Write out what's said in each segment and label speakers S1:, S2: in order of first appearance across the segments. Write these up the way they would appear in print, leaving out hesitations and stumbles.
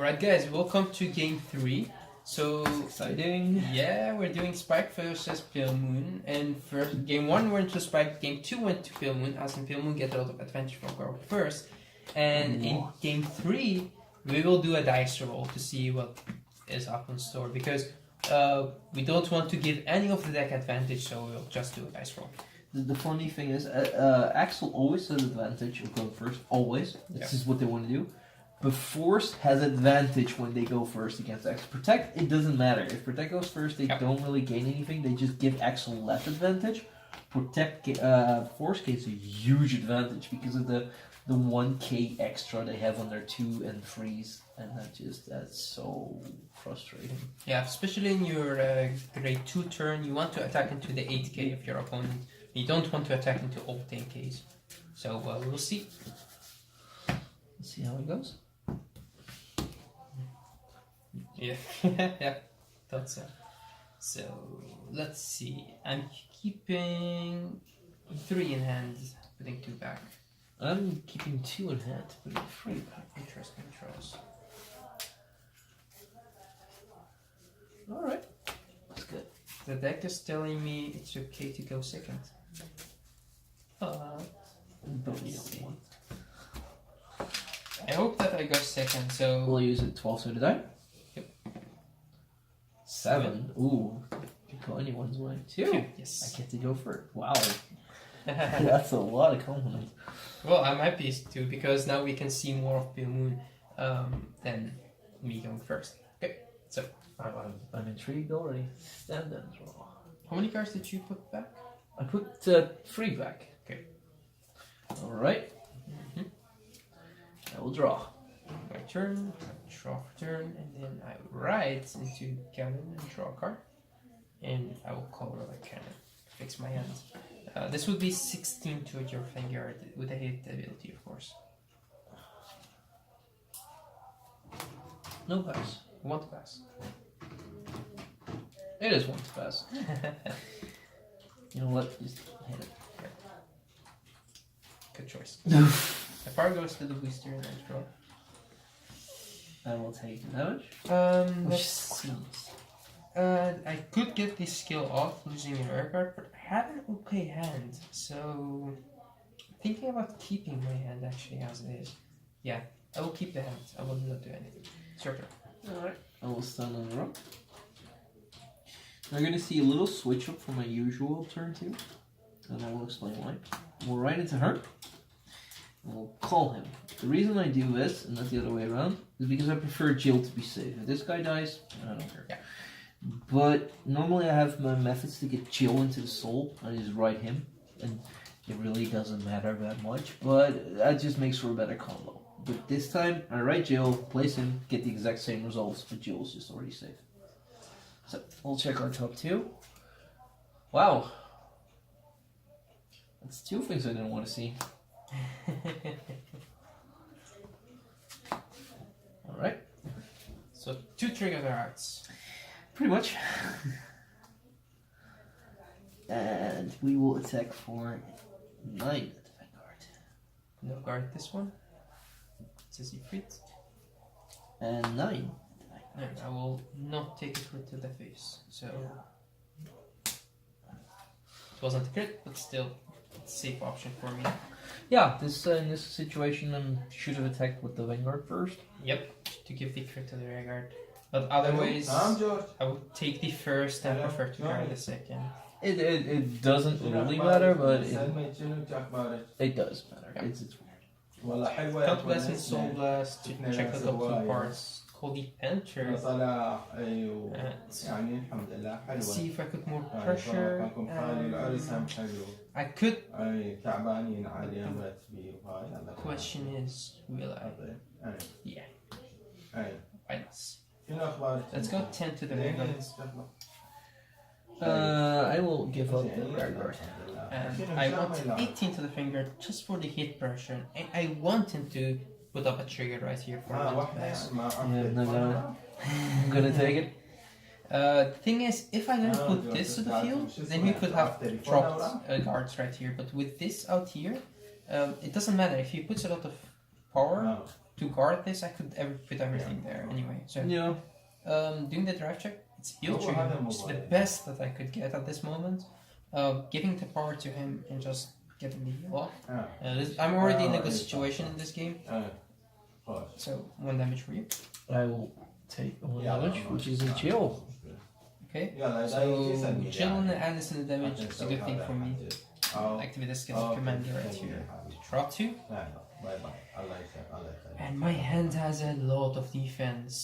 S1: Alright guys, welcome to game 3. So
S2: Exciting.
S1: yeah, we're doing Spike versus Pale Moon, and first game 1 went to Spike, game 2 went to Pale Moon, as in Pale Moon get a lot of advantage from Vanguard first. And in game 3 we will do a dice roll to see what is up in store, because we don't want to give any of the deck advantage, so we'll just do a dice roll.
S2: The funny thing is, Axel always has advantage of going first. Always. This is what they want to do. But Force has advantage when they go first against Axel. Protect, it doesn't matter. If Protect goes first, they don't really gain anything. They just give Axel less advantage. Protect, Force gains a huge advantage because of the 1k extra they have on their 2 and 3s. And that's so frustrating.
S1: Yeah, especially in your grade 2 turn, you want to attack into the 8k of your opponent. You don't want to attack into all 10ks. So we'll see.
S2: Let's see how it goes.
S1: Yeah, yeah, thought so. So let's see. I'm keeping 3 in hand, putting 2 back.
S2: I'm keeping 2 in hand, putting 3 back.
S1: Interesting choice.
S2: Alright, that's good.
S1: The deck is telling me it's okay to go second.
S2: But we don't want.
S1: I hope that I go second, so...
S2: We'll use it 12 sided die.
S1: Yep.
S2: 7. Ooh. Could go anyone's way. 2.
S1: Yes.
S2: I get to go first. Wow. That's a lot of compliments.
S1: Well, I'm happy too, because now we can see more of Pale Moon than me going first. Okay, so...
S2: I'm intrigued already. Stand and draw.
S1: How many cards did you put back?
S2: I put 3 back.
S1: Okay.
S2: Alright. I will draw.
S1: My turn, draw for turn, and then I write into cannon and draw a card. And I will color like cannon. Fix my hand. This would be 16 to your Vanguard with a hit ability, of course.
S2: No pass.
S1: 1 to pass.
S2: It is 1 to pass. You know what? Just hit it.
S1: Good choice. The power goes to the booster and I draw.
S2: I will take damage.
S1: Let's see. I could get this skill off losing an air card, but I have an okay hand, so I'm thinking about keeping my hand actually as it is. Yeah, I will keep the hand. I will not do anything. It's your turn.
S2: Alright. I will stand on the rock. I'm going to see a little switch up from my usual turn 2, and I will explain why. We'll write into her. We'll call him. The reason I do this, and not the other way around, is because I prefer Jill to be safe. If this guy dies, I don't care.
S1: Yeah.
S2: But normally I have my methods to get Jill into the soul. I just write him, and it really doesn't matter that much, but that just makes for a better combo. But this time, I write Jill, place him, get the exact same results, but Jill's just already safe. So, we'll check our top 2. Wow. That's 2 things I didn't want to see. Alright.
S1: So 2 trigger arts.
S2: Pretty much. And we will attack for 9 at the Vanguard.
S1: No guard this one. Says you crit.
S2: And 9.
S1: And I will not take a crit to the face. So it wasn't a crit, but still it's a safe option for me.
S2: Yeah, this in this situation I should have attacked with the Vanguard first.
S1: Yep, to give the crit to the Vanguard. But otherwise, I would take the first and prefer to carry the second.
S2: It doesn't really matter, but it does matter.
S1: Yeah.
S2: It's weird.
S1: Count Blast and Soul Blast to check the top 2 parts. Call the Enter. Let's see if I could more pressure. I could. The question is, will I? Yeah. Minus. Let's go 10 to the Vanguard.
S2: I will give up the Vanguard.
S1: And I want 18 to the Vanguard just for the hit pressure. And I want him to put up a trigger right here for one to pass.
S2: No. I'm gonna take it.
S1: The thing is, if I'm gonna put this to the field, then he could have dropped guards right here. But with this out here, it doesn't matter. If he puts a lot of power to guard this, I could put everything there anyway. So
S2: Yeah.
S1: doing the drive check, it's heal tree. It's the best that I could get at this moment. Giving the power to him and just getting the heal off. I'm already in a good situation in this game. So 1 damage for you.
S2: I will take 1 damage, which is a chill.
S1: Okay. So chill and listen to damage. It's a good thing for me. Activate the skill of commander right here to drop 2. And my hand has a lot of defense.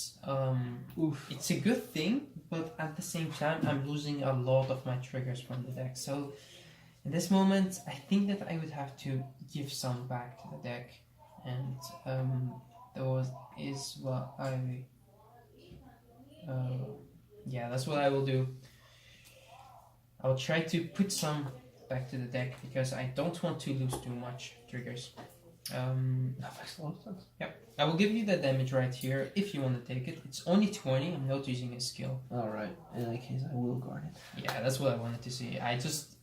S1: It's a good thing, but at the same time I'm losing a lot of my triggers from the deck. So in this moment I think that I would have to give some back to the deck, and that is what I yeah, that's what I will do. I'll try to put some back to the deck because I don't want to lose too much triggers.
S2: That makes a lot of sense.
S1: Yeah, I will give you the damage right here if you want to take it. It's only 20. I'm not using a skill.
S2: Alright, in that case I will guard it.
S1: Yeah, that's what I wanted to see. I just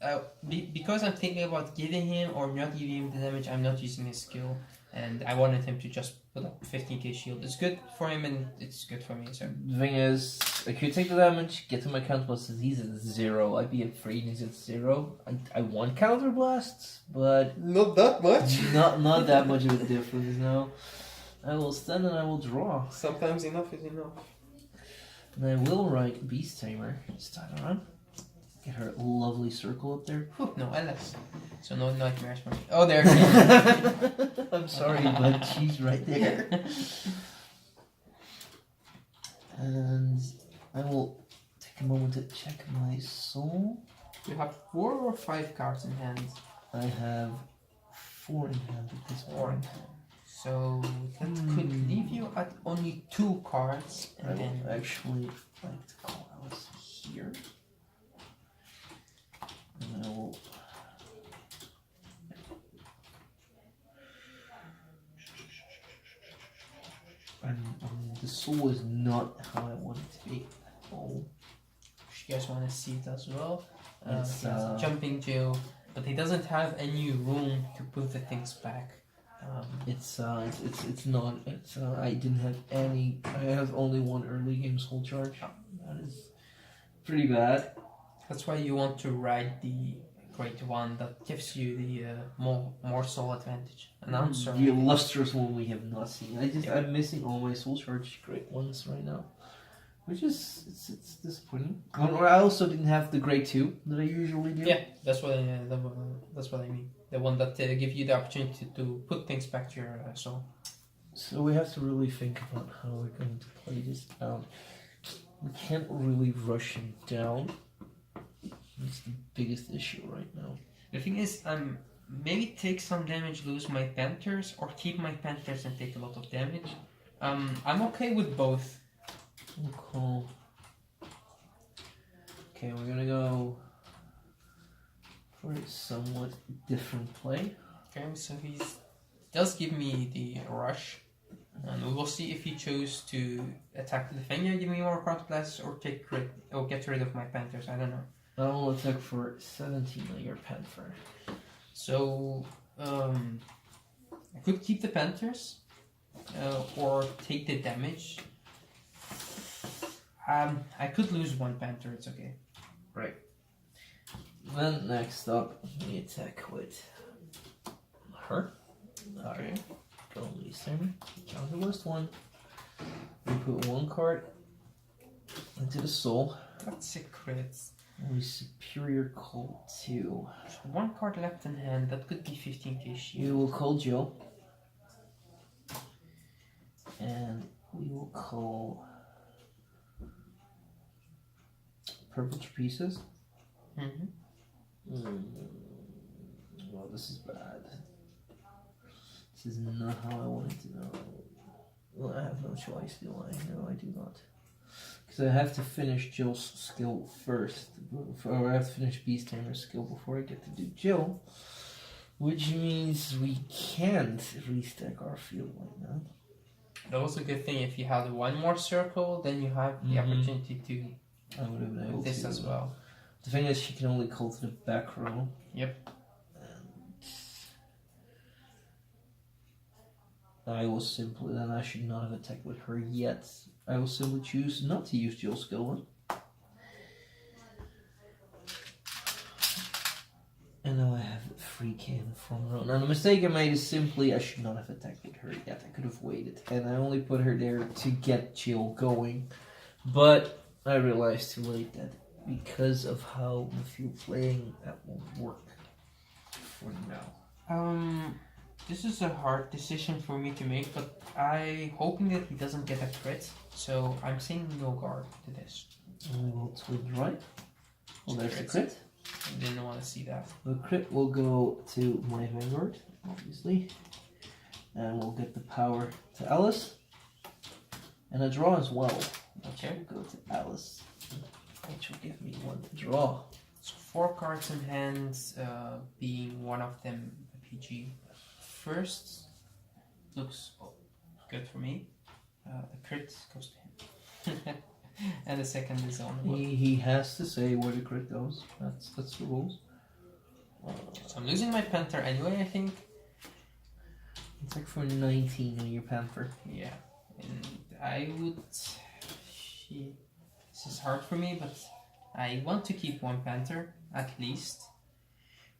S1: because I'm thinking about giving him or not giving him the damage, I'm not using his skill, and I wanted him to just put up 15k shield. It's good for him and it's good for me. So
S2: the thing is, I could take the damage, get to my counter blasts. He's at 0. I'd be at 3 and he's at 0. I want counter blasts, but
S1: not that much.
S2: not that much of a difference. No, I will stand and I will draw.
S1: Sometimes enough is enough.
S2: And I will write Beast Tamer this time around. Get her lovely circle up there.
S1: Whew, no, Alex. So no nightmares for me. Oh, there.
S2: I'm sorry, but she's right there. And I will take a moment to check my soul.
S1: You have 4 or 5 cards in hand?
S2: I have 4 in hand at this point.
S1: 4 in hand. So that could leave you at only 2 cards.
S2: I
S1: And
S2: would
S1: then
S2: actually like to call Alice here. And I will... And the soul is not how I want it to be. Oh.
S1: you guys want to see it as well.
S2: It's,
S1: he has a jumping jail, but he doesn't have any room to put the things back.
S2: It's not. I didn't have any. I have only 1 early game soul charge. That is pretty bad.
S1: That's why you want to ride the great one that gives you the more soul advantage. Announcer.
S2: The illustrious one we have not seen. I'm missing all my soul charge great ones right now, which is it's disappointing. Or I also didn't have the grade 2 that I usually do.
S1: Yeah, that's what I mean. The one that gives you the opportunity to put things back to your soul.
S2: So we have to really think about how we're going to play this down. We can't really rush him down. That's the biggest issue right now.
S1: The thing is, maybe take some damage, lose my Panthers, or keep my Panthers and take a lot of damage. I'm okay with both.
S2: Cool. Okay, we're gonna go for a somewhat different play.
S1: Okay, so he does give me the rush, and we will see if he chose to attack the Vanguard, give me more card blasts, or get rid of my Panthers. I don't know.
S2: I will attack for 17 on your Panther.
S1: So I could keep the Panthers or take the damage. I could lose 1 Panther. It's okay.
S2: Right. Then next up, we attack with her.
S1: Okay.
S2: Go Beast Tamer. Counter list 1. We put 1 card into the soul.
S1: That's a crit.
S2: We superior cold 2.
S1: So 1 card left in hand. That could be 15k shield.
S2: We will call Jill. And we will call Purple Pieces. Well, this is bad. This is not how I wanted to know. Well, I have no choice, do I? No, I do not. Because I have to finish Jill's skill first. Or I have to finish Beast Tamer's skill before I get to do Jill. Which means we can't restack our field right now.
S1: That was a good thing. If you had 1 more circle, then you have the opportunity to
S2: I would have been able
S1: this
S2: to
S1: as well.
S2: The thing is, she can only call to the back row.
S1: Yep.
S2: I will simply, then I should not have attacked with her yet. I will simply choose not to use dual skill 1. And now I have free cannon from her. Now the mistake I made is simply I should not have attacked with her yet. I could have waited. And I only put her there to get chill going. But I realized too late that because of how I feel playing, that won't work for now.
S1: This is a hard decision for me to make, but I'm hoping that he doesn't get a crit. So I'm saying no guard to this.
S2: And we will twin right. Well, there's the crit.
S1: I didn't want to see that.
S2: The crit will go to my Vanguard, obviously. And we'll get the power to Alice. And a draw as well. Which
S1: Okay.
S2: will go to Alice. Which will give me 1 to draw.
S1: So 4 cards in hand, being one of them a PG. First looks good for me. The crit goes to him. And the second is on the board.
S2: He has to say where the crit goes. That's the rules.
S1: So I'm losing my Panther anyway, I think.
S2: It's like for 19 on your Panther.
S1: Yeah. And I would... This is hard for me, but I want to keep 1 Panther, at least.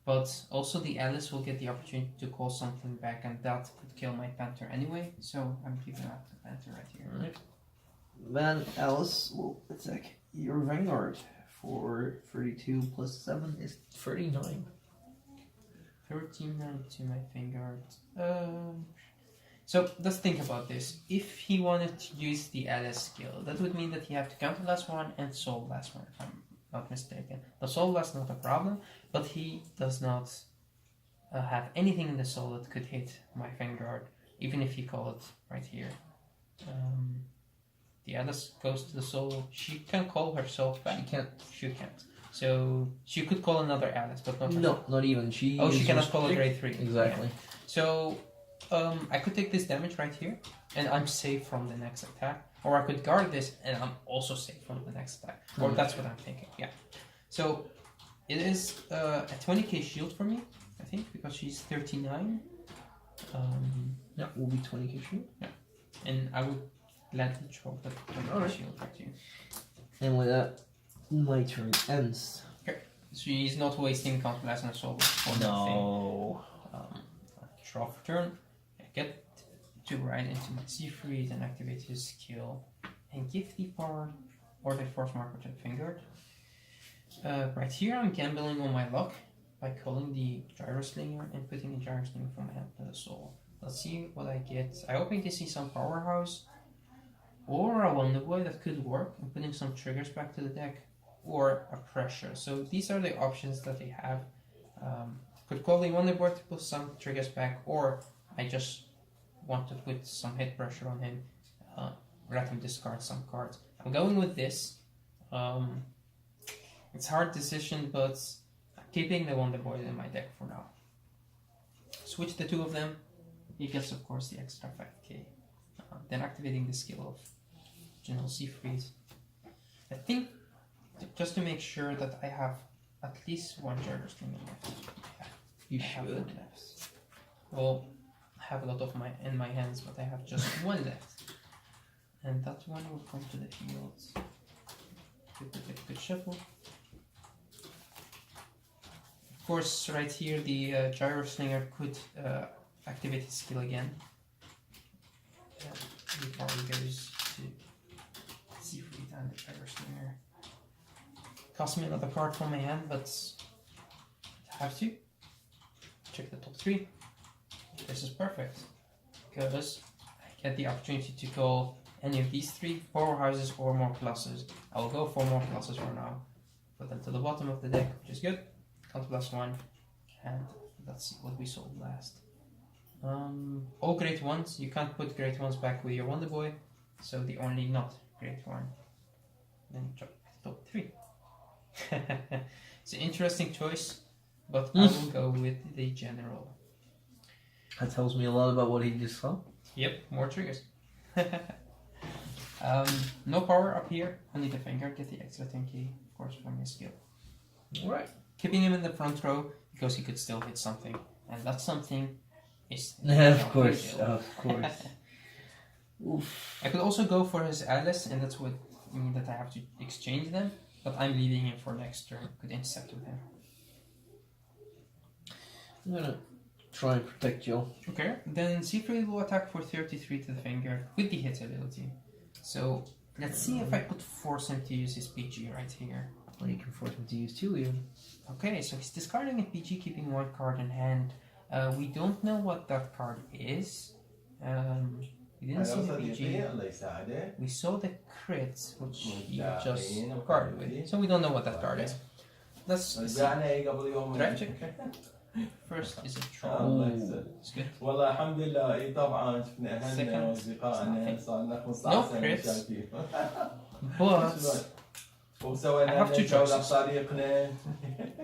S1: But also the Alice will get the opportunity to call something back, and that could kill my Panther anyway. So I'm keeping out the Panther right here.
S2: Right. Then Alice will attack your Vanguard for 32 plus 7 is 39.
S1: 39 to my Vanguard. So let's think about this. If he wanted to use the Alice skill, that would mean that he have to counter last one and soul last one, if I'm not mistaken. The soul last not a problem, but he does not have anything in the soul that could hit my Vanguard, even if you call it right here. The Alice goes to the soul. She can call herself back. She can't. So she could call another Alice, but not herself.
S2: No, not even. She
S1: cannot call a grade 3.
S2: Exactly.
S1: Yeah. So I could take this damage right here, and I'm safe from the next attack. Or I could guard this, and I'm also safe from the next attack. Or that's what I'm thinking, yeah. So it is a 20k shield for me, I think, because she's 39.
S2: Yeah, will be 20k shield.
S1: Yeah. And I would gladly drop that 20k shield right here.
S2: And with that, my turn ends.
S1: Okay. She's not wasting Counterblast and Soul for
S2: No.
S1: nothing. Draw for turn. I get to ride into my Siegfried and activate his skill and give the power or the force marker to the Vanguard. Right here I'm gambling on my luck by calling the Gyro Slinger and putting the Gyro Slinger from my hand to the soul. Let's see what I get. I'm hoping to see some Powerhouse or a Wonder Boy that could work, and putting some triggers back to the deck, or a Pressure. So these are the options that they have. Could call the Wonder Boy to put some triggers back, or I just want to put some hit pressure on him, let him discard some cards. I'm going with this. It's a hard decision, but I'm keeping the Wonder Boy in my deck for now. Switch the 2 of them. He gets, of course, the extra 5k. Then activating the skill of General Siegfried. I think, just to make sure that I have at least 1 Gyro Slinger left. Yeah,
S2: You
S1: have
S2: should.
S1: 1 left. Well, I have a lot of in my hands, but I have just 1 left. And that one will come to the field. Good shuffle. Of course, right here the Gyro Slinger could activate his skill again. The power goes to Siegfried and the Gyro Slinger. Cost me another card from my hand, but I have to. Check the top 3. This is perfect, because I get the opportunity to call any of these 3 powerhouses or more pluses. I will go for more pluses for now. Put them to the bottom of the deck, which is good. Count +1, and let's see what we sold last. All great ones. You can't put great ones back with your Wonder Boy, so the only not great one. Then drop top 3. It's an interesting choice, but I will go with the General.
S2: That tells me a lot about what he just saw.
S1: Yep, more triggers. No power up here. Only the Vanguard get the extra 10k, of course, from his skill.
S2: Alright.
S1: Keeping him in the front row because he could still hit something, and that something is.
S2: Of course. Oof.
S1: I could also go for his Alice, and that's what mean that I have to exchange them. But I'm leaving him for next turn. Could intercept with him.
S2: I'm gonna try and protect Joe.
S1: Okay. Then Siegfried will attack for 33 to the Vanguard with the hit ability. So let's see if I could force him to use his PG right here.
S2: Well, you can force him to use 2 even.
S1: Okay, so he's discarding a PG, keeping 1 card in hand. We don't know what that card is. We didn't see the PG. We saw the crit, which he just carded with. So we don't know what that card is. Let's see. Drive check. First is a draw. It's good.
S3: والله الحمد لله اي طبعا شفنا اهلنا واصدقائنا صارنا 15 سنه شايفين
S1: But
S3: وسوينا
S1: I have two
S3: جوله
S1: choices.
S3: بطريقنا.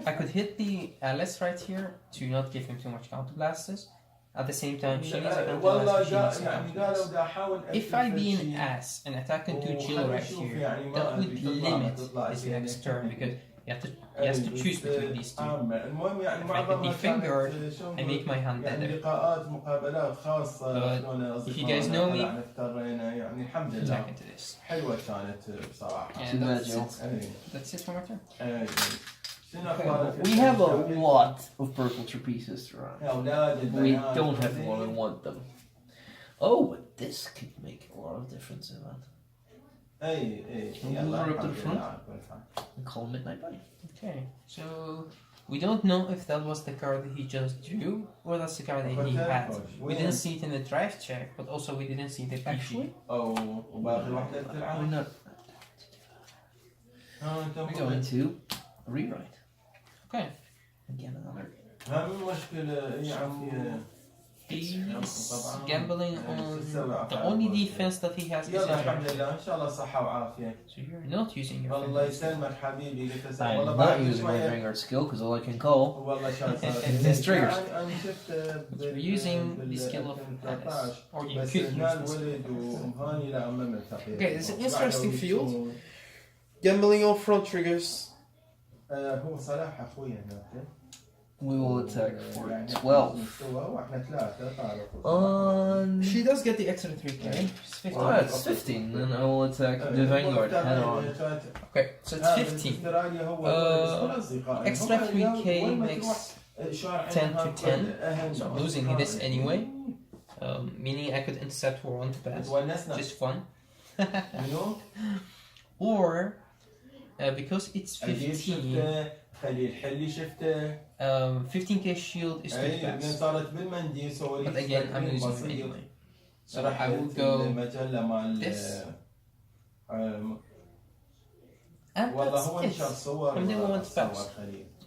S1: I could hit the Alice right here to not give him too much counter blasts. At the same time, she needs a counter
S3: والله
S1: blast. She needs a
S3: يعني
S1: counter
S3: قالوا
S1: blast.
S3: بدي احاول
S1: If I be an ass and attack into Jill right here, that would limit his next turn because he has to choose between these two.
S3: المهم يعني
S1: If I hit the Vanguard, I make my hand
S3: يعني
S1: better.
S3: لقاءات مقابلات خاصه
S1: if you guys know me,
S3: افترينا يعني الحمد
S1: Attack
S3: لله
S1: into this.
S3: حلوه كانت بصراحه.
S1: And
S2: Too bad,
S1: that's
S2: Joe.
S1: it. That's it for my turn.
S2: We have a lot of purple trapezes to run.
S3: يا اولاد
S2: We
S3: البنات
S2: don't have more than want them. Oh, but this could make a lot of difference in that.
S3: اي
S2: Move
S3: يلا
S2: her up to the
S3: الحمد
S2: front.
S3: لله.
S2: And call him Midnight Bunny.
S1: Okay, so we don't know if that was the card that he just drew or that's the card that he had. We didn't see it in the drive check, but also we didn't see the PG.
S2: Actually,
S3: او وباقي واحده
S2: we're
S3: تلعب.
S2: not.
S3: انت
S2: We're going to rewrite.
S1: Okay.
S2: Again, another.
S3: ما من مشكله اي عافيه.
S1: He's gambling on the only defense that he has is his
S3: يلا الحمد
S1: drive.
S3: لله ان شاء الله صحه وعافيه.
S1: So you're not using your
S3: الله
S1: Vanguard.
S3: يسلمك حبيبي قلت
S2: I'm
S3: والله
S2: not
S3: بعد
S2: using my
S3: شويه
S2: Vanguard skill because all I can call.
S3: والله شايف
S2: It's triggers.
S3: انا شفت
S1: We're using the skill of Alice. Or you
S3: بس
S1: could
S3: هنا
S1: use this.
S3: الولد وهاني لا ما ملتقي.
S1: Okay, it's an interesting field. Gambling on front triggers.
S3: هو صلاح اخوي هناك.
S2: We will attack for 12.
S3: واحنا ثلاثه طارق.
S2: On.
S1: She does get the extra 3k. It's 15.
S2: Oh, that's 15. Then I will attack the Vanguard head on.
S1: Okay, so it's 15. Extra 3k makes 10 to 10. So I'm losing this anyway. Meaning I could intercept for 1 to pass. Just fun. Or because it's 15.
S3: خليل حلي شفته
S1: 15k shield is 2 to pass.
S3: صارت بالمندي سواليف.
S1: But again, I'm losing it anyway. So I will go this. And
S3: والله هو
S1: that's
S3: نشر
S1: it.
S3: صور.
S1: I'm doing 1 to pass.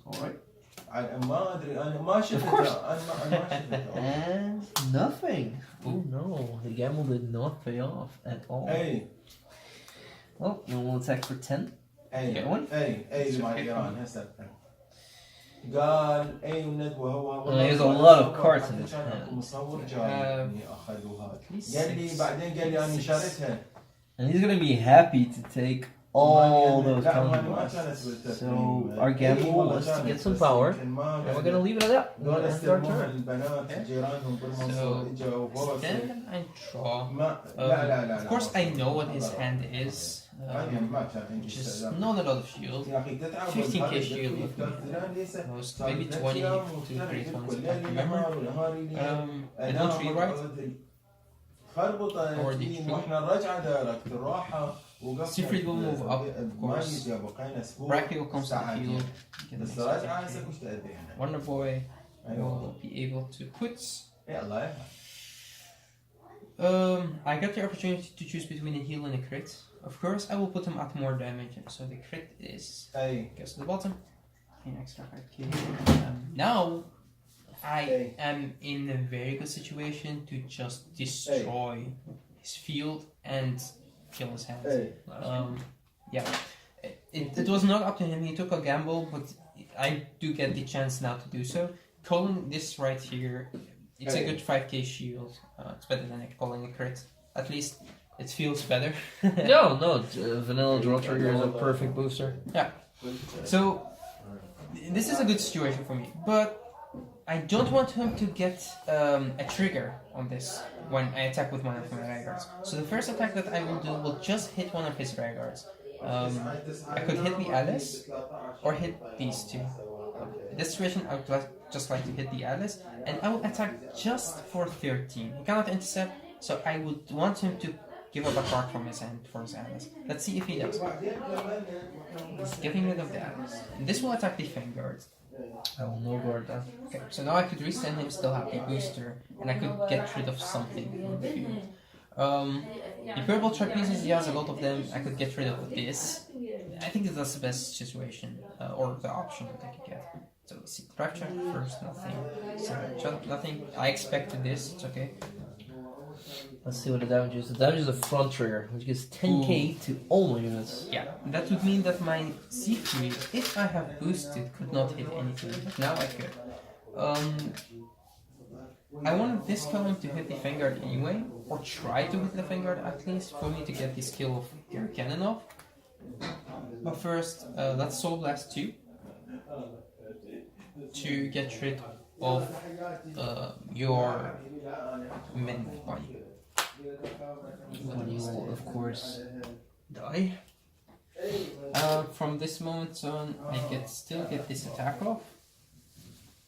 S2: Alright.
S3: ما ادري انا ما شفته. انا ما شفته.
S2: And nothing. Oh no, the gamble did not pay off at all.
S3: اي
S2: Well, you will attack for 10.
S3: اي
S2: Going?
S3: اي مع ايران هسه قال اي ندوه هو
S2: There's a lot of cards in this hand.
S3: مصور جاي اخذوها
S1: Please
S3: قال لي بعدين قال لي انا شريتها.
S2: And he's gonna be happy to take all those counter blasts. So our gamble was to get some power, and we're gonna leave it at that. We're gonna end our turn.
S3: البنات جيرانهم بالمنصور اجوا
S1: Then I draw.
S3: لا لا لا
S1: Of course, I know what his hand is,
S3: ما كان عندي
S1: which is
S3: استعداد.
S1: not a lot of shield.
S3: يا اخي تتعب
S1: 15k shield with me. Most maybe 20 to great ones. I can't remember. I don't rewrite.
S3: خربطه
S1: Or
S3: تجي
S1: the
S3: واحنا الرجعه دايركت الراحه وقفت.
S1: Siegfried will move up, of
S3: ما
S1: course.
S3: يجي بقينا اسبوع.
S1: Brackio comes to the
S3: ساعتين.
S1: field. You get
S3: بس
S1: an
S3: الرجعه
S1: extra
S3: هسه
S1: 10K.
S3: وش تأدينا؟
S1: Wonder Boy
S3: ايوه
S1: will be able to put.
S3: يلا
S1: I got the opportunity to choose between a heal and a crit. Of course, I will put him at more damage, so the crit is
S3: اي
S1: goes to the bottom. An extra 5k. Now, I am in a very good situation to just destroy his field and kill his hand.
S3: اي
S1: Yeah, it was not up to him. He took a gamble, but I do get the chance now to do so. Calling this right here, it's a good 5k shield. It's better than calling a crit. At least it feels better.
S2: No, vanilla draw trigger is a perfect booster.
S1: So this is a good situation for me, but I don't want him to get a trigger on this when I attack with one of my Vanguards. So the first attack that I will do will just hit one of his Vanguards. I could hit the Alice or hit these two. In this situation, I would just like to hit the Alice, and I will attack just for 13. He cannot intercept, so I would want him to give up a card from his hand for his Alice. Let's see if he does. He's getting rid of the Alice. And this will attack the Vanguard.
S2: I will no guard that.
S1: Okay, so now I could resend him, still have the booster, and I could get rid of something in the field. The purple trapezes, he has a lot of them. I could get rid of this. I think that's the best situation, or the option that I could get. So let's see, trap check first, nothing. Second check, nothing. I expected this, it's okay.
S2: Let's see what the damage is. The damage is a front trigger, which gives 10k to all my units.
S1: Yeah, that would mean that my C3, if I have boosted, could not hit anything, but now I could. I wanted this column to hit the Vanguard anyway, or try to hit the Vanguard at least, for me to get the skill of your cannon off. But first, let's Soul Blast 2 to get rid of your min body.
S2: When you will, of course, die.
S1: From this moment on, I still get this attack off.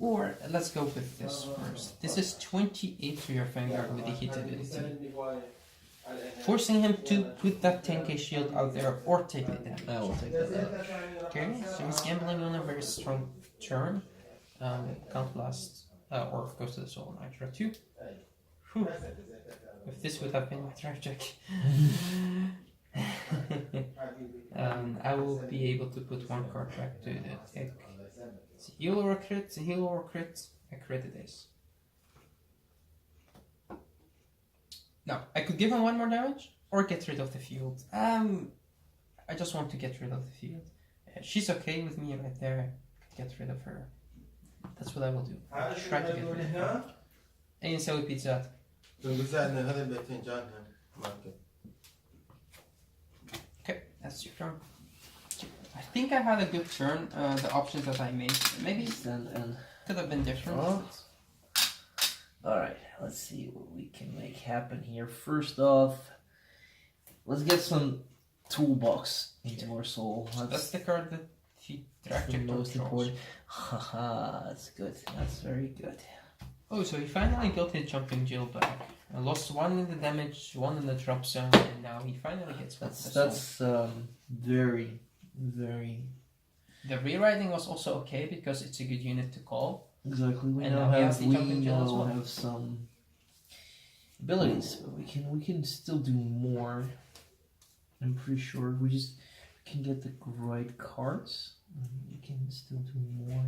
S1: Or let's go with this first. This is 28 to your Vanguard with the hit ability, forcing him to put that 10k shield out there or take it down.
S2: I will take that.
S1: Okay, so he's gambling on a very strong turn. Can't blast, or goes to the soul nitro 2. Whew. If this would have been my trap check, I will be able to put one card back to the deck. Heal or crit, heal or crit, I crit it is. Now, I could give him one more damage or get rid of the field. I just want to get rid of the field. She's okay with me right there. I could get rid of her. That's what I will do. I'll try to get rid of her. And you say pizza. Okay, that's your turn. I think I had a good turn. The options that I made maybe could have been different.
S2: Alright, let's see what we can make happen here. First off, let's get some toolbox into our soul.
S1: That's the card that he
S2: the most important. Haha, that's good. That's very good.
S1: Oh, so he finally got his jumping Jill back. I lost one in the damage, one in the drop zone, and now he finally gets one.
S2: That's very, very.
S1: The rewriting was also okay because it's a good unit to call.
S2: Exactly. We now have some abilities, but we can still do more. I'm pretty sure we just can get the right cards. We can still do more.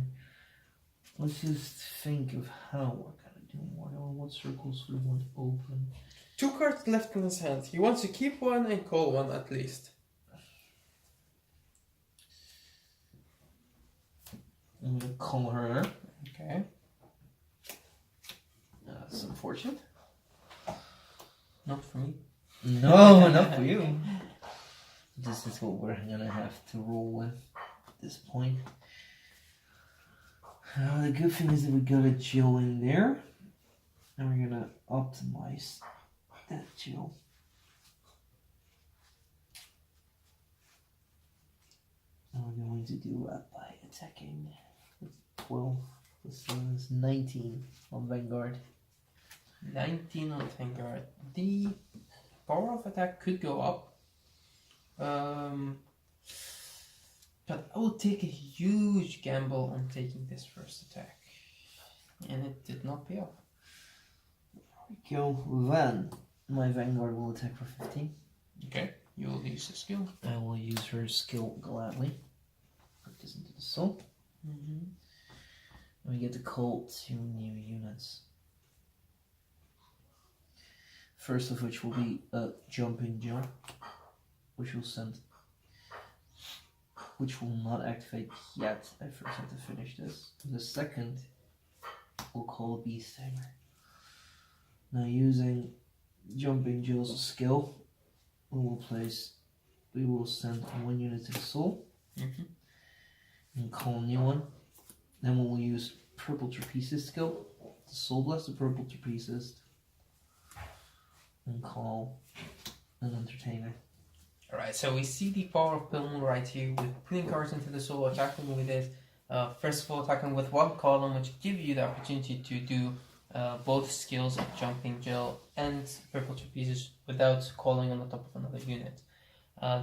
S2: Let's just think of how we're gonna do more. What circles we want open.
S1: 2 cards left in his hand. He wants to keep one and call one at least.
S2: I'm gonna call her.
S1: Okay.
S2: That's unfortunate.
S1: Not for me.
S2: No, not for you. This is what we're gonna have to roll with at this point. The good thing is that we got a Jill in there, and we're gonna optimize that Jill. And we're going to do that by attacking 12. This is 19 on Vanguard.
S1: 19 on Vanguard. The power of attack could go up. But I will take a huge gamble on taking this first attack. And it did not pay off.
S2: Go then. My Vanguard will attack for 15.
S1: Okay, you will use the skill.
S2: I will use her skill gladly. Put this into the soul. And we get to call 2 new units. First of which will be a jumping jump, which will not activate yet. I first have to finish this. The second will call a beast tamer. Now using jumping Jill's skill, we will send 1 unit to the soul and call a new one. Then we'll use purple trapezist skill. Soul Blast the purple trapezist. And call an entertainer.
S1: Alright, so we see the power of Pale Moon right here with putting cards into the soul, attacking with it. First of all, attacking with one column, which give you the opportunity to do both skills of Jumping Gel and Purple Trapezes without calling on the top of another unit.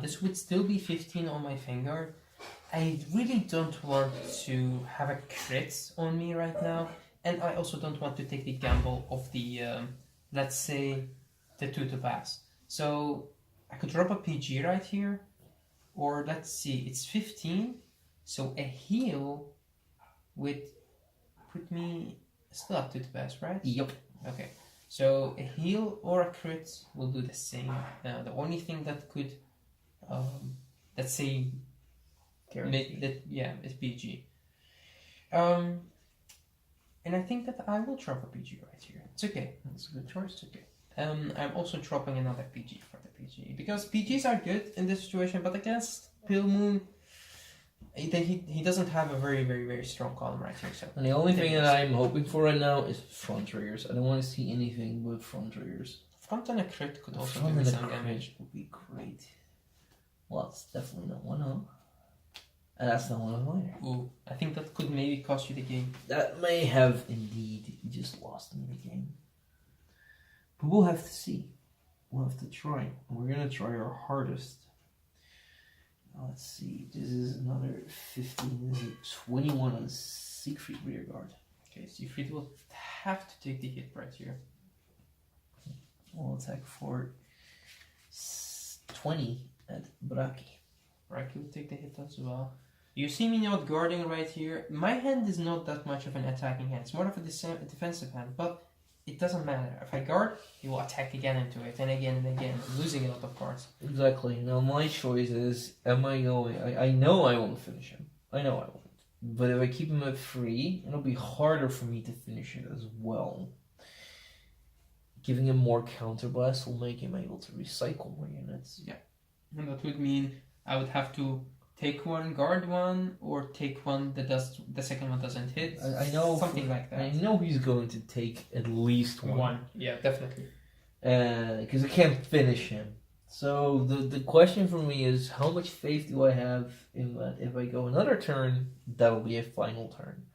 S1: This would still be 15 on my Vanguard. I really don't want to have a crit on me right now, and I also don't want to take the gamble of the, let's say, the 2 to pass. So I could drop a PG right here, or let's see, it's 15, so a heal would put me still up to pass, right?
S2: Yep.
S1: Okay, so a heal or a crit will do the same. The only thing that could, let's say, is PG. And I think that I will drop a PG right here. It's okay.
S2: That's a good choice.
S1: It's okay. I'm also dropping another PG for the PG because PGs are good in this situation, but against Pale Moon, he doesn't have a very, very, very strong column right here. So
S2: and the only thing that I'm hoping for right now is front triggers. I don't want to see anything but front triggers.
S1: Front and a crit could also
S2: front
S1: do
S2: and
S1: some
S2: a crit
S1: damage.
S2: would be great. Well, it's definitely not 1-0. And that's not 1-0 either.
S1: Ooh, I think that could maybe cost you the game.
S2: That may have indeed just lost me the game. But we'll have to see. We'll have to try. We're going to try our hardest. Now, let's see. This is another 15. This is 21 on Siegfried Rearguard.
S1: Okay, Siegfried will have to take the hit right here.
S2: We'll attack for 20 at Braki.
S1: Braki will take the hit as well. You see me not guarding right here. My hand is not that much of an attacking hand. It's more of a defensive hand, but it doesn't matter. If I guard, he will attack again into it, and again and again, losing a lot of cards.
S2: Exactly. Now my choice is, am I going... I know I want to finish him. I know I won't. But if I keep him at 3, it'll be harder for me to finish it as well. Giving him more counterblast will make him able to recycle more units.
S1: Yeah. And that would mean I would have to take one, guard one, or take one that does the second one doesn't hit.
S2: I know
S1: something like that.
S2: I know he's going to take at least one.
S1: Yeah, definitely.
S2: Because I can't finish him. So the question for me is, how much faith do I have in that if I go another turn, that'll be a final turn?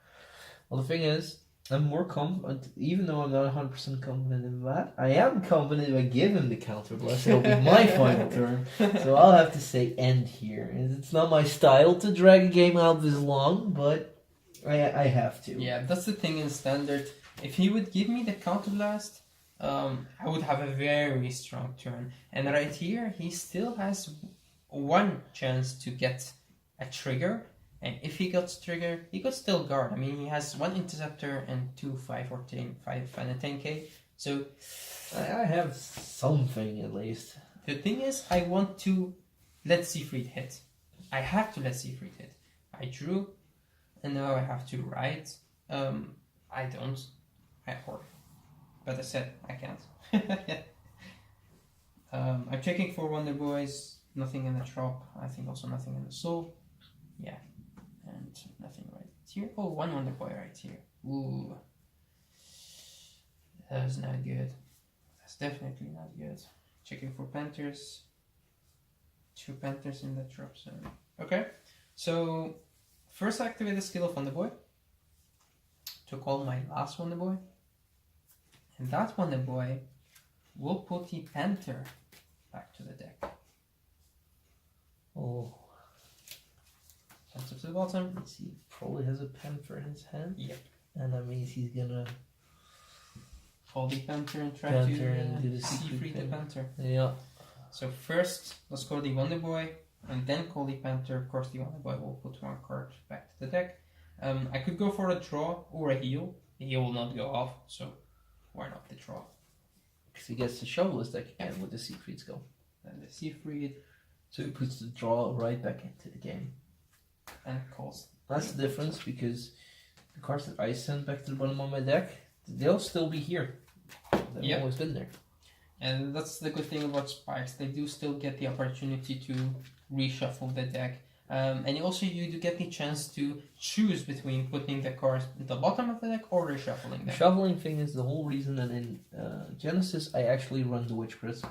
S2: Well, the thing is, I'm more confident, even though I'm not 100% confident in that, I am confident if I give him the counter blast, it'll be my final turn. So I'll have to say end here. It's not my style to drag a game out this long, but I have to.
S1: Yeah, that's the thing in Standard. If he would give me the counter blast, I would have a very strong turn. And right here, he still has one chance to get a trigger. And if he gets triggered, he could still guard. I mean, he has 1 interceptor and 2 5 or 10, 5 and a 10k. So
S2: I have something at least.
S1: The thing is, I want to let Siegfried hit. I have to let Siegfried hit. I drew, and now I have to write. I don't. But I said I can't. I'm checking for Wonder Boys. Nothing in the drop. I think also nothing in the soul. Yeah. And nothing right here. Oh, one Wonder Boy right here. Ooh. That's not good. That's definitely not good. Checking for Panthers. 2 Panthers in the drop zone. Okay. So, first activate the skill of Wonder Boy to call my last Wonder Boy. And that Wonder Boy will put the Panther back to the deck.
S2: Oh.
S1: Up to the bottom.
S2: He probably has a Panther in his hand.
S1: Yep.
S2: And that means he's gonna
S1: call the Panther and try
S2: and
S1: to
S2: do the
S1: see free the Panther.
S2: Yeah.
S1: So first, let's call the Wonder Boy, and then call the Panther. Of course, the Wonder Boy will put 1 card back to the deck. I could go for a draw or a heal. The heal will not go off, so why not the draw?
S2: Because he gets to shovel his deck again with the Siegfried skill.
S1: And the Siegfried.
S2: So he puts the draw right back into the game.
S1: And calls.
S2: That's the difference, because the cards that I send back to the bottom of my deck, they'll still be here. They've always been there.
S1: And that's the good thing about Spikes. They do still get the opportunity to reshuffle the deck. And you do get the chance to choose between putting the cards at the bottom of the deck or reshuffling them.
S2: Shuffling thing is the whole reason that in Genesis I actually run the Witch Crit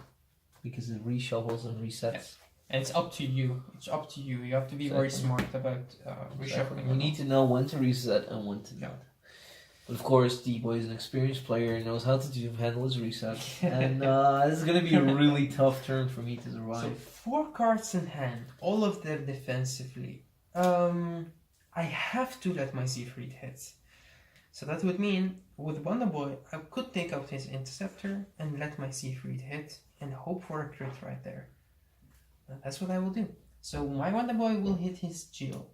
S2: because it reshuffles and resets.
S1: Yes. And it's up to you. It's up to you. You have to be very smart about reshuffling.
S2: You need to know when to reset and when to not. But of course, D-Boy is an experienced player and knows how to handle his reset. And this is going to be a really tough turn for me to survive.
S1: So 4 cards in hand, all of them defensively. I have to let my Siegfried hit. So that would mean, with Wonder Boy, I could take out his Interceptor and let my Siegfried hit and hope for a crit right there. And that's what I will do. So my Wonder Boy will hit his Jill.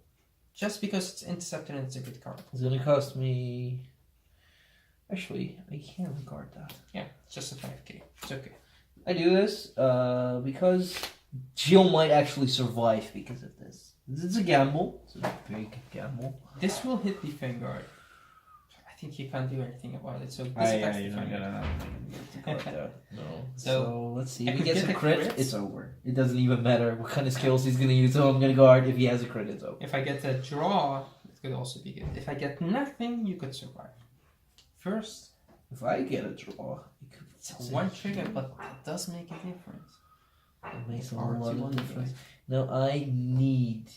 S1: Just because it's Interceptor and it's a good card.
S2: It's going to cost me... Actually, I can't regard that.
S1: Yeah, it's just a 5k. It's okay.
S2: I do this because Jill might actually survive because of this. It's a gamble. It's a big gamble.
S1: This will hit the Vanguard. I think you can't do anything about it. So this attacks the Vanguard.
S2: No.
S1: So
S2: let's see. If he gets a crit, it's over. It doesn't even matter what kind of skills he's going to use. So I'm going to guard. If he has a crit, it's over.
S1: If I get a draw, it could also be good. If I get nothing, you could survive. First,
S2: if I get a draw,
S1: it's one trigger, but it does make a difference.
S2: It makes a lot of difference. Now I need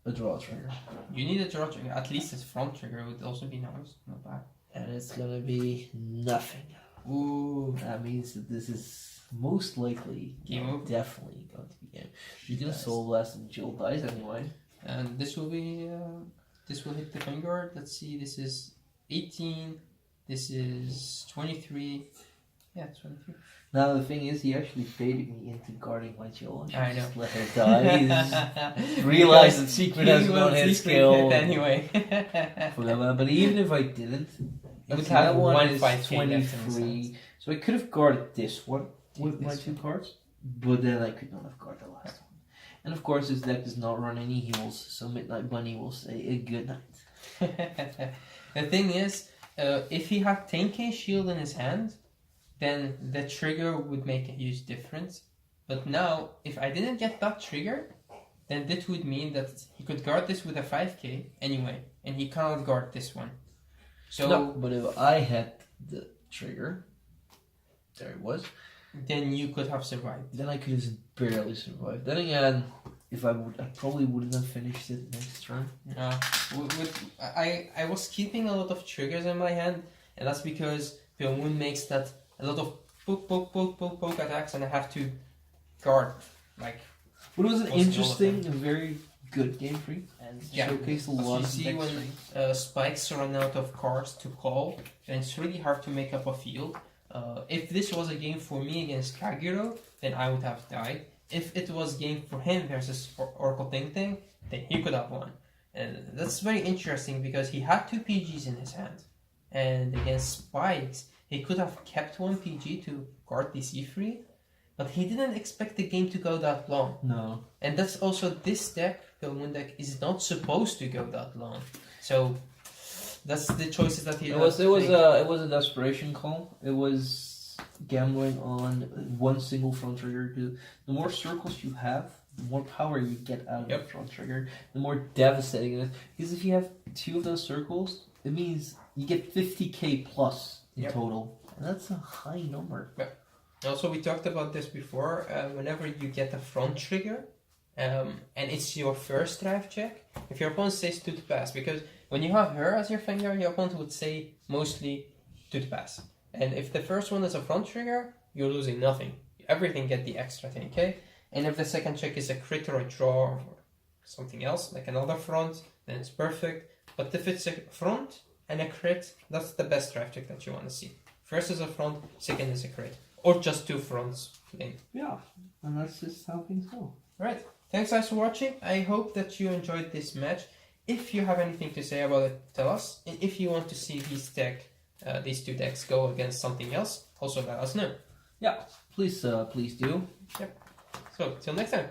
S2: a draw trigger.
S1: You need a draw trigger. At least its front trigger would also be nice. Not bad.
S2: And it's gonna be nothing.
S1: Ooh.
S2: That means that this is most likely definitely going to be game. She's gonna Soul Blast and Jill dies anyway.
S1: And this will be this will hit the Vanguard. Let's see, this is 18. This is 23. Yeah, 23.
S2: Now the thing is, he actually baited me into guarding my Jill.
S1: I know.
S2: Just let her die. Realize that Secret has one hit skill.
S1: Anyway.
S2: But even if I didn't,
S1: it would have
S2: one
S1: is
S2: 23. So I could have guarded this one with my 2 cards, but then I could not have guarded the last one. And of course, this deck does not run any heals, so Midnight Bunny will say a good night.
S1: The thing is, if he had 10k shield in his hand, then the trigger would make a huge difference. But now, if I didn't get that trigger, then that would mean that he could guard this with a 5k anyway, and he cannot guard this one. So,
S2: no, but if I had the trigger, there it was,
S1: then you could have survived.
S2: Then I could have barely survived. Then again, if I would, I probably wouldn't have finished it next turn.
S1: I was keeping a lot of triggers in my hand, and that's because Pale Moon makes that a lot of poke attacks, and I have to guard.
S2: But it was an interesting and very good game for you, and showcased a lot of
S1: see when spikes run out of cards to call, then it's really hard to make up a field. If this was a game for me against Kagero, then I would have died. If it was game for him versus Oracle Ting, then he could have won. And that's very interesting because he had 2 PGs in his hand. And against Spikes, he could have kept 1 PG to guard the C3, but he didn't expect the game to go that long.
S2: No.
S1: And that's also this deck, the Moon deck, is not supposed to go that long. So that's the choices that he
S2: It was a desperation call. It was gambling on one single front trigger. The more circles you have, the more power you get out of the front trigger, the more devastating it is. Because if you have 2 of those circles, it means you get 50k plus in total. And that's a high number.
S1: Yep. Also, we talked about this before. Whenever you get a front trigger, and it's your first drive check, if your opponent says to the pass, because when you have her as your finger, your opponent would say mostly to the pass. And if the first one is a front trigger, you're losing nothing. Everything get the extra 10k. And if the second check is a crit or a draw or something else, like another front, then it's perfect. But if it's a front and a crit, that's the best drive check that you want to see. First is a front, second is a crit. Or just 2 fronts.
S2: Yeah, and that's just how things go.
S1: Right. Thanks guys for watching. I hope that you enjoyed this match. If you have anything to say about it, tell us. And if you want to see these 2 decks go against something else, also let us know.
S2: Yeah, please do.
S1: Yep. So, till next time.